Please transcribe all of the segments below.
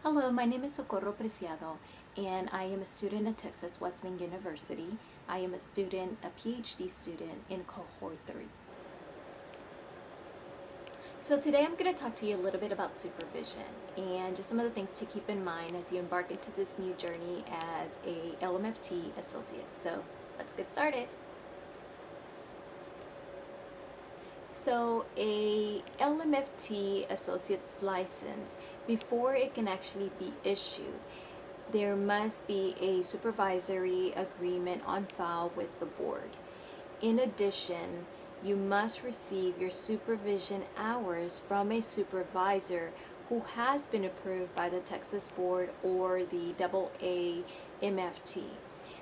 Hello, my name is Socorro Preciado, and I am a student at Texas Wesleyan University. I am a student, a PhD student in cohort 3. So today I'm going to talk to you a little bit about supervision and just some of the things to keep in mind as you embark into this new journey as a LMFT associate. So let's get started. So a LMFT associate's license, before it can actually be issued, there must be a supervisory agreement on file with the board. In addition, you must receive your supervision hours from a supervisor who has been approved by the Texas board or the LMFT.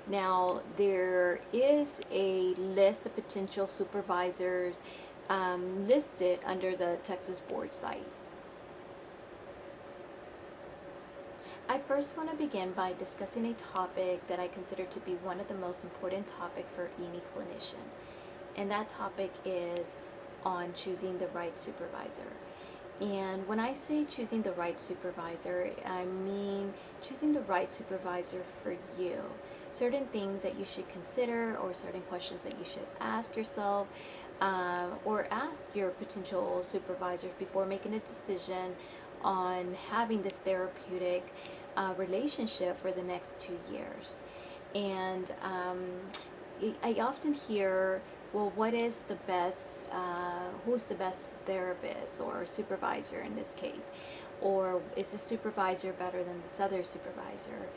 Now, there is a list of potential supervisors listed under the Texas board site. I first want to begin by discussing a topic that I consider to be one of the most important topics for any clinician, and that topic is on choosing the right supervisor. And when I say choosing the right supervisor, I mean choosing the right supervisor for you. Certain things that you should consider, or certain questions that you should ask yourself, or ask your potential supervisors before making a decision on having this therapeutic relationship for the next 2 years. And I often hear, well, what is the best, who's the best therapist or supervisor in this case? Or is the supervisor better than this other supervisor?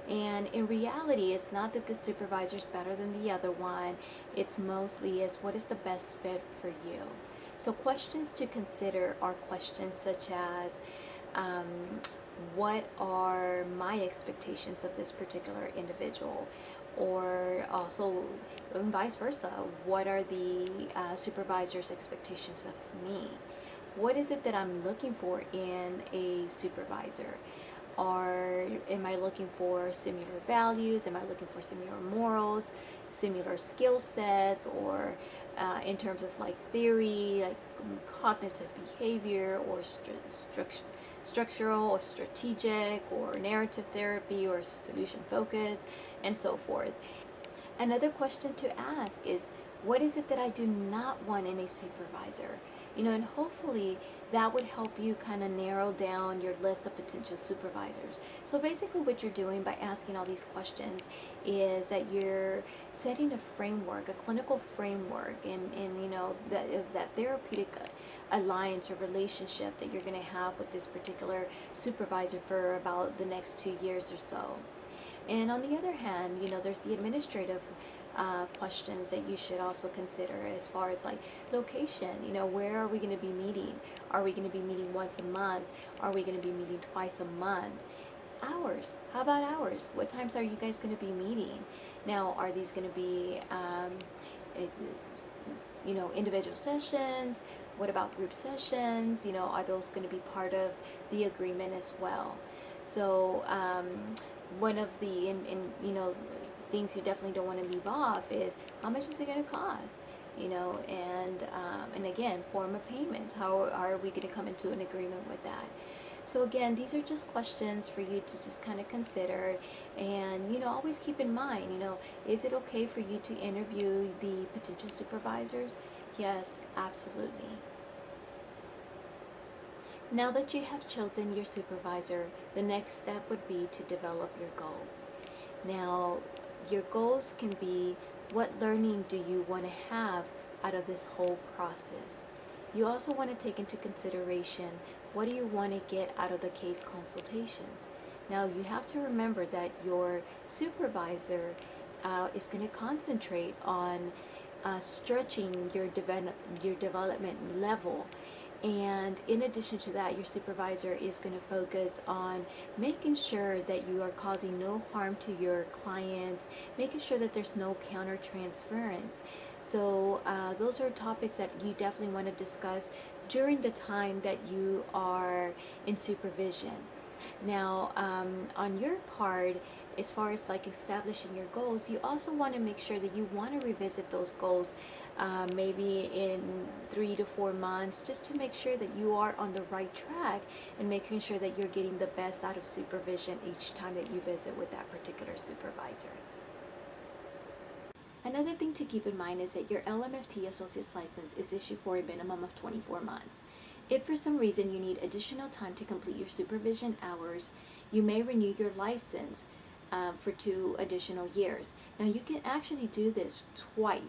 And in reality, it's not that the supervisor is better than the other one. It's mostly is what is the best fit for you. So questions to consider are questions such as, what are my expectations of this particular individual? Or also vice versa, what are the supervisor's expectations of me? What is it that I'm looking for in a supervisor? Am I looking for similar values? Am I looking for similar morals, similar skill sets, or in terms of like theory, like cognitive behavior, or structural or strategic, or narrative therapy, or solution focus, and so forth. Another question to ask is, what is it that I do not want in a supervisor? And hopefully that would help you kind of narrow down your list of potential supervisors. So basically what you're doing by asking all these questions is that you're setting a framework, a clinical framework, and that therapeutic alliance or relationship that you're going to have with this particular supervisor for about the next 2 years or so. And on the other hand, there's the administrative questions that you should also consider as far as like location. Where are we going to be meeting? Are we going to be meeting once a month? Are we going to be meeting twice a month? Hours. How about hours? What times are you guys going to be meeting? Now, are these going to be individual sessions? What about group sessions? Are those going to be part of the agreement as well? So one of the things you definitely don't want to leave off is, how much is it going to cost? And again, form of payment. How are we going to come into an agreement with that? So again, these are just questions for you to just kind of consider, and always keep in mind, is it okay for you to interview the potential supervisors? Yes, absolutely. Now that you have chosen your supervisor, the next step would be to develop your goals. Now, your goals can be, what learning do you want to have out of this whole process? You also want to take into consideration, what do you want to get out of the case consultations? Now, you have to remember that your supervisor is going to concentrate on stretching your development level. And in addition to that, your supervisor is going to focus on making sure that you are causing no harm to your clients, making sure that there's no counter-transference. So those are topics that you definitely want to discuss during the time that you are in supervision. Now, on your part, as far as like establishing your goals, you also want to make sure that you want to revisit those goals maybe in 3 to 4 months, just to make sure that you are on the right track and making sure that you're getting the best out of supervision each time that you visit with that particular supervisor. Another thing to keep in mind is that your LMFT associate's license is issued for a minimum of 24 months. If for some reason you need additional time to complete your supervision hours, you may renew your license for 2 additional years. Now you can actually do this twice.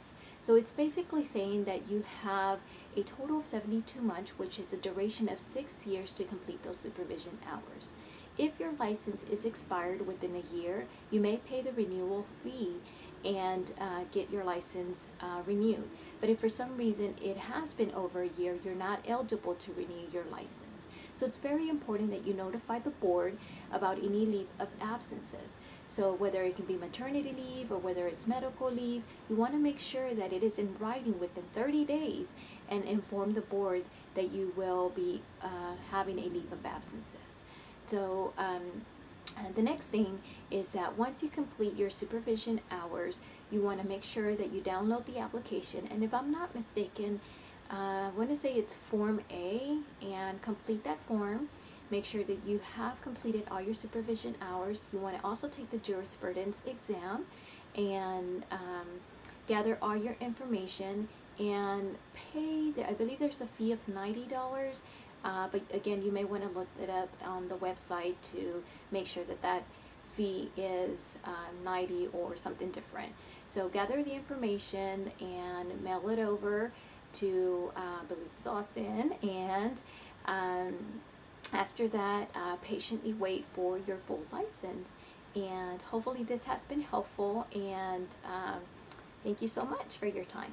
So it's basically saying that you have a total of 72 months, which is a duration of 6 years to complete those supervision hours. If your license is expired within a year, you may pay the renewal fee and get your license renewed. But if for some reason it has been over a year, you're not eligible to renew your license. So it's very important that you notify the board about any leave of absences. So whether it can be maternity leave or whether it's medical leave, you want to make sure that it is in writing within 30 days and inform the board that you will be having a leave of absences. So the next thing is that once you complete your supervision hours, you want to make sure that you download the application. And if I'm not mistaken, I want to say it's Form A, and complete that form. Make sure that you have completed all your supervision hours. You want to also take the jurisprudence exam and gather all your information and pay. I believe there's a fee of $90. But again, you may want to look it up on the website to make sure that that fee is 90 or something different. So gather the information and mail it over to I believe it's Austin, and after that, patiently wait for your full license. And hopefully this has been helpful, and thank you so much for your time.